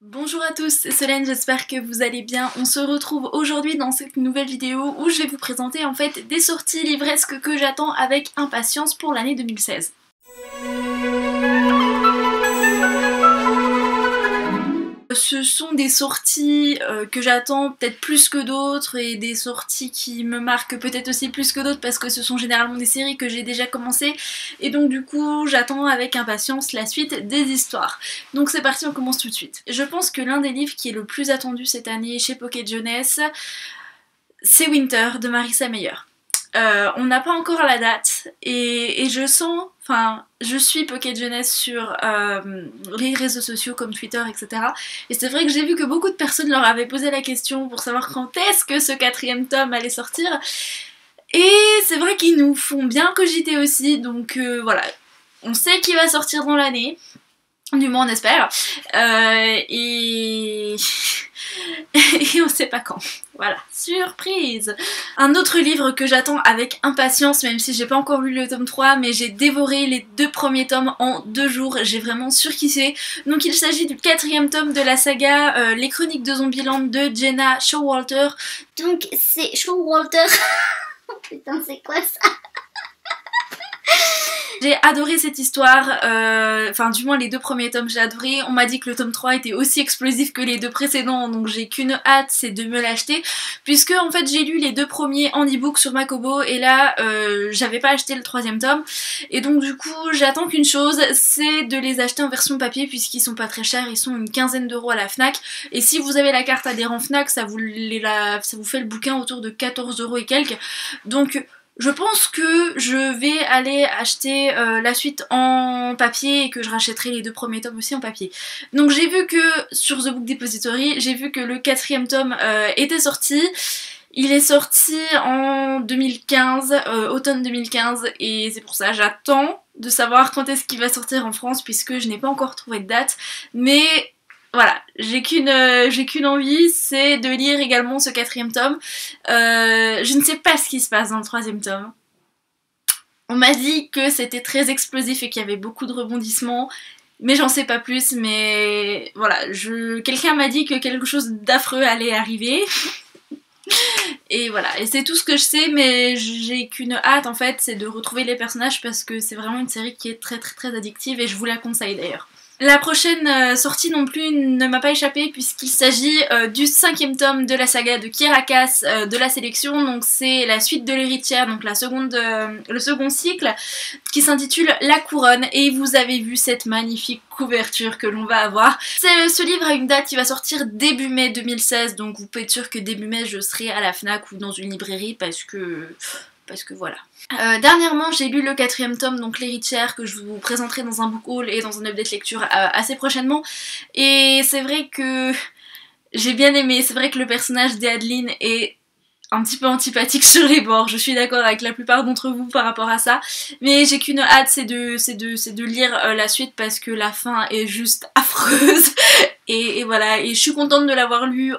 Bonjour à tous, c'est Solène, j'espère que vous allez bien. On se retrouve aujourd'hui dans cette nouvelle vidéo où je vais vous présenter en fait des sorties livresques que j'attends avec impatience pour l'année 2016. Ce sont des sorties que j'attends peut-être plus que d'autres et des sorties qui me marquent peut-être aussi plus que d'autres parce que ce sont généralement des séries que j'ai déjà commencé et donc du coup j'attends avec impatience la suite des histoires. Donc c'est parti, on commence tout de suite. Je pense que l'un des livres qui est le plus attendu cette année chez Pocket Jeunesse, c'est Winter de Marissa Meyer. On n'a pas encore la date et je sens, enfin je suis Pocket Jeunesse sur les réseaux sociaux comme Twitter etc. Et c'est vrai que j'ai vu que beaucoup de personnes leur avaient posé la question pour savoir quand est-ce que ce quatrième tome allait sortir. Et c'est vrai qu'ils nous font bien cogiter aussi, donc voilà, on sait qu'il va sortir dans l'année. Du moins on espère. Et on sait pas quand. Voilà, surprise. Un autre livre que j'attends avec impatience, même si j'ai pas encore lu le tome 3, mais j'ai dévoré les 2 premiers tomes en 2 jours, j'ai vraiment surkiffé. Donc il s'agit du 4e tome de la saga Les Chroniques de Zombieland de Jenna Showalter. Donc c'est Showalter. Putain, c'est quoi ça? J'ai adoré cette histoire, enfin du moins les 2 premiers tomes j'ai adoré. On m'a dit que le tome 3 était aussi explosif que les 2 précédents, donc j'ai qu'une hâte, c'est de me l'acheter. Puisque en fait j'ai lu les 2 premiers en e-book sur ma Kobo et là j'avais pas acheté le 3e tome. Et donc du coup j'attends qu'une chose, c'est de les acheter en version papier puisqu'ils sont pas très chers, ils sont une quinzaine d'euros à la Fnac. Et si vous avez la carte adhérent Fnac, ça vous fait le bouquin autour de 14 euros et quelques. Donc je pense que je vais aller acheter la suite en papier et que je rachèterai les 2 premiers tomes aussi en papier. Donc j'ai vu que sur The Book Depository, j'ai vu que le 4e tome était sorti. Il est sorti en 2015, automne 2015, et c'est pour ça j'attends de savoir quand est-ce qu'il va sortir en France puisque je n'ai pas encore trouvé de date. Mais voilà, j'ai qu'une envie, c'est de lire également ce 4e tome. Je ne sais pas ce qui se passe dans le 3e tome. On m'a dit que c'était très explosif et qu'il y avait beaucoup de rebondissements, mais j'en sais pas plus. Mais voilà, quelqu'un m'a dit que quelque chose d'affreux allait arriver. Et voilà, et c'est tout ce que je sais, mais j'ai qu'une hâte en fait, c'est de retrouver les personnages parce que c'est vraiment une série qui est très très très addictive et je vous la conseille d'ailleurs. La prochaine sortie non plus ne m'a pas échappé puisqu'il s'agit du 5e tome de la saga de Kirakas de la sélection, donc c'est la suite de l'héritière, donc le second cycle qui s'intitule La Couronne et vous avez vu cette magnifique couverture que l'on va avoir. Ce livre a une date qui va sortir début mai 2016, donc vous pouvez être sûr que début mai je serai à la Fnac ou dans une librairie parce que voilà. Dernièrement j'ai lu le 4e tome, donc l'héritière, que je vous présenterai dans un book haul et dans un update lecture assez prochainement. Et c'est vrai que j'ai bien aimé, c'est vrai que le personnage d'Adeline est un petit peu antipathique sur les bords, je suis d'accord avec la plupart d'entre vous par rapport à ça, mais j'ai qu'une hâte, c'est de lire la suite parce que la fin est juste affreuse. Et voilà, et je suis contente de l'avoir lu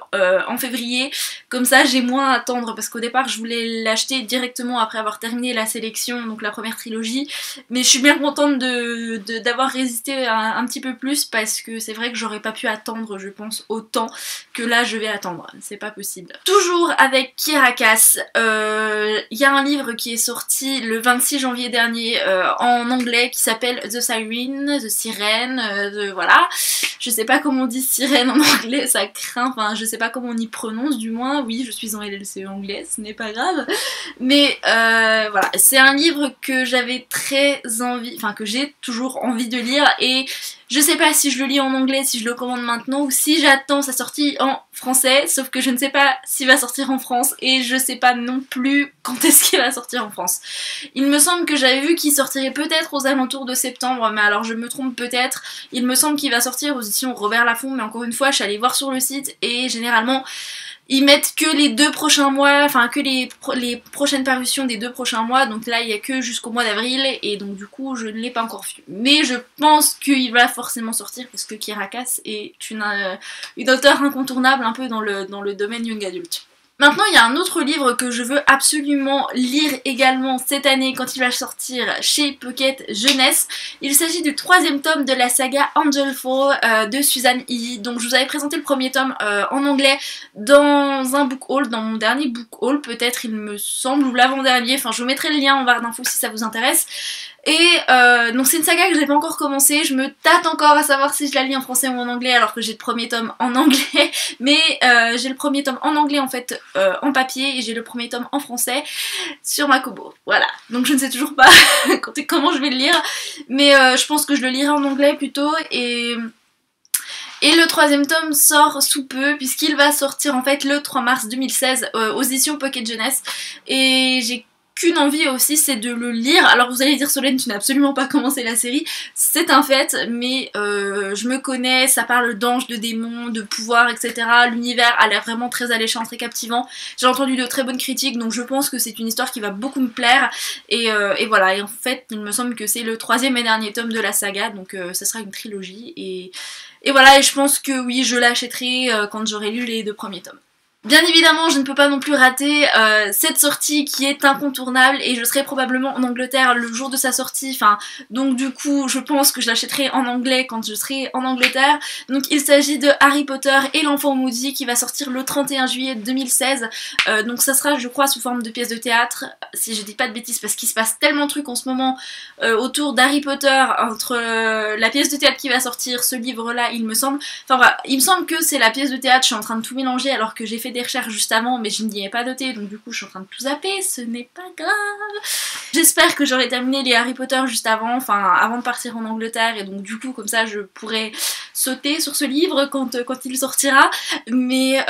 en février, comme ça j'ai moins à attendre parce qu'au départ je voulais l'acheter directement après avoir terminé la sélection, donc la première trilogie, mais je suis bien contente d'avoir résisté un petit peu plus parce que c'est vrai que j'aurais pas pu attendre, je pense, autant que là je vais attendre, c'est pas possible. Toujours avec Kirakas, il y a un livre qui est sorti le 26 janvier dernier en anglais qui s'appelle The Siren, The Sirène, voilà, je sais pas comment on dit sirène en anglais, ça craint, enfin je sais pas comment on y prononce du moins, oui je suis en LLCE anglais, ce n'est pas grave, mais voilà, c'est un livre que j'avais très envie, enfin que j'ai toujours envie de lire et je sais pas si je le lis en anglais, si je le commande maintenant ou si j'attends sa sortie en français, sauf que je ne sais pas s'il va sortir en France et je sais pas non plus quand est-ce qu'il va sortir en France. Il me semble que j'avais vu qu'il sortirait peut-être aux alentours de septembre, mais alors je me trompe peut-être. Il me semble qu'il va sortir aux éditions Robert Laffont, mais encore une fois je suis allée voir sur le site et généralement ils mettent que les 2 prochains mois, enfin que les prochaines parutions des 2 prochains mois, donc là il n'y a que jusqu'au mois d'avril et donc du coup je ne l'ai pas encore vu. Mais je pense qu'il va forcément sortir parce que Kirakas est une auteure incontournable un peu dans le domaine young adult. Maintenant, il y a un autre livre que je veux absolument lire également cette année quand il va sortir chez Pocket Jeunesse. Il s'agit du 3e tome de la saga Angel Fall de Suzanne Ivy. Donc je vous avais présenté le premier tome en anglais dans un book haul, dans mon dernier book haul peut-être il me semble, ou l'avant-dernier. Enfin je vous mettrai le lien en barre d'infos si ça vous intéresse. Et donc c'est une saga que j'ai pas encore commencé, je me tâte encore à savoir si je la lis en français ou en anglais alors que j'ai le premier tome en anglais, mais j'ai le premier tome en anglais en fait en papier et j'ai le premier tome en français sur ma Kobo, voilà. Donc je ne sais toujours pas comment je vais le lire, mais je pense que je le lirai en anglais plutôt et le 3e tome sort sous peu puisqu'il va sortir en fait le 3 mars 2016 aux éditions Pocket Jeunesse et j'ai qu'une envie aussi, c'est de le lire. Alors vous allez dire Solène, tu n'as absolument pas commencé la série, c'est un fait, mais je me connais, ça parle d'anges, de démons, de pouvoirs, etc. L'univers a l'air vraiment très alléchant, très captivant. J'ai entendu de très bonnes critiques, donc je pense que c'est une histoire qui va beaucoup me plaire. Et voilà, et en fait, il me semble que c'est le 3e et dernier tome de la saga, donc ça sera une trilogie. Et voilà, et je pense que oui, je l'achèterai quand j'aurai lu les 2 premiers tomes. Bien évidemment, je ne peux pas non plus rater cette sortie qui est incontournable et je serai probablement en Angleterre le jour de sa sortie, enfin, donc du coup, je pense que je l'achèterai en anglais quand je serai en Angleterre. Donc il s'agit de Harry Potter et l'enfant maudit qui va sortir le 31 juillet 2016. Donc ça sera, je crois, sous forme de pièce de théâtre, si je dis pas de bêtises, parce qu'il se passe tellement de trucs en ce moment autour d'Harry Potter, entre la pièce de théâtre qui va sortir, ce livre-là, il me semble. Enfin voilà, il me semble que c'est la pièce de théâtre, je suis en train de tout mélanger alors que j'ai fait des recherches juste avant mais je n'y ai pas noté donc du coup je suis en train de tout zapper, ce n'est pas grave. J'espère que j'aurai terminé les Harry Potter juste avant, enfin avant de partir en Angleterre et donc du coup comme ça je pourrai sauter sur ce livre quand il sortira, mais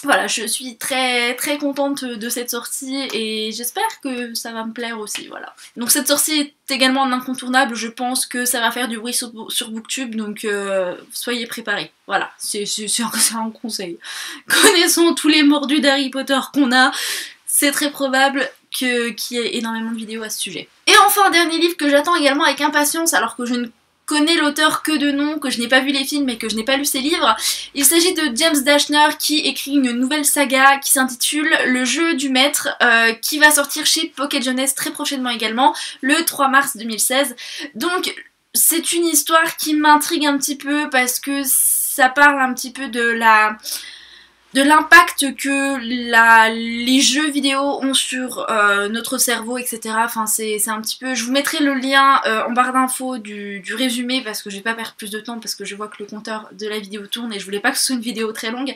voilà, je suis très très contente de cette sortie et j'espère que ça va me plaire aussi, voilà. Donc cette sortie est également un incontournable, je pense que ça va faire du bruit sur Booktube, donc soyez préparés. Voilà, c'est un conseil. Connaissons tous les mordus d'Harry Potter qu'on a, c'est très probable qu'il y ait énormément de vidéos à ce sujet. Et enfin, un dernier livre que j'attends également avec impatience, alors que je ne connais l'auteur que de nom, que je n'ai pas vu les films et que je n'ai pas lu ses livres. Il s'agit de James Dashner qui écrit une nouvelle saga qui s'intitule Le jeu du maître, qui va sortir chez Pocket Jeunesse très prochainement également, le 3 mars 2016. Donc c'est une histoire qui m'intrigue un petit peu parce que ça parle un petit peu de l'impact que les jeux vidéo ont sur notre cerveau, etc. Enfin, c'est un petit peu... Je vous mettrai le lien en barre d'infos du résumé parce que je vais pas perdre plus de temps parce que je vois que le compteur de la vidéo tourne et je voulais pas que ce soit une vidéo très longue.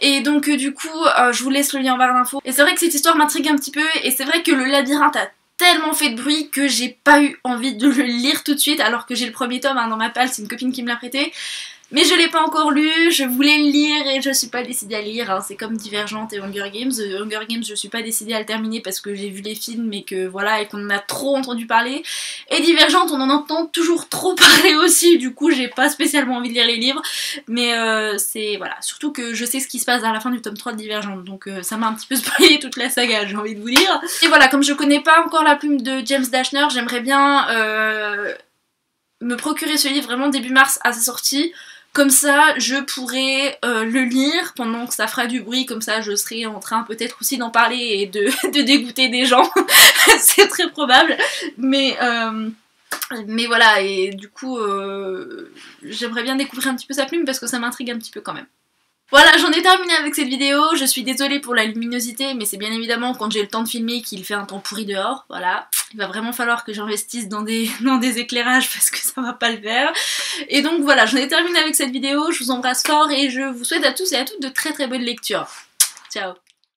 Et donc du coup, je vous laisse le lien en barre d'infos. Et c'est vrai que cette histoire m'intrigue un petit peu et c'est vrai que le labyrinthe a tellement fait de bruit que j'ai pas eu envie de le lire tout de suite alors que j'ai le premier tome dans ma palle, c'est une copine qui me l'a prêté. Mais je l'ai pas encore lu, je voulais le lire et je suis pas décidée à lire, hein. C'est comme Divergente et Hunger Games. Hunger Games je suis pas décidée à le terminer parce que j'ai vu les films et que voilà, et qu'on en a trop entendu parler. Et Divergente on en entend toujours trop parler aussi, du coup j'ai pas spécialement envie de lire les livres. Mais c'est voilà, surtout que je sais ce qui se passe à la fin du tome 3 de Divergente, donc ça m'a un petit peu spoilé toute la saga, j'ai envie de vous dire. Et voilà, comme je connais pas encore la plume de James Dashner, j'aimerais bien me procurer ce livre vraiment début mars à sa sortie. Comme ça, je pourrai le lire pendant que ça fera du bruit, comme ça je serai en train peut-être aussi d'en parler et de dégoûter des gens, c'est très probable, mais voilà, et du coup, j'aimerais bien découvrir un petit peu sa plume parce que ça m'intrigue un petit peu quand même. Voilà, j'en ai terminé avec cette vidéo, je suis désolée pour la luminosité, mais c'est bien évidemment quand j'ai le temps de filmer qu'il fait un temps pourri dehors, voilà. Il va vraiment falloir que j'investisse dans des éclairages parce que ça va pas le faire. Et donc voilà, j'en ai terminé avec cette vidéo, je vous embrasse fort et je vous souhaite à tous et à toutes de très très bonnes lectures. Ciao.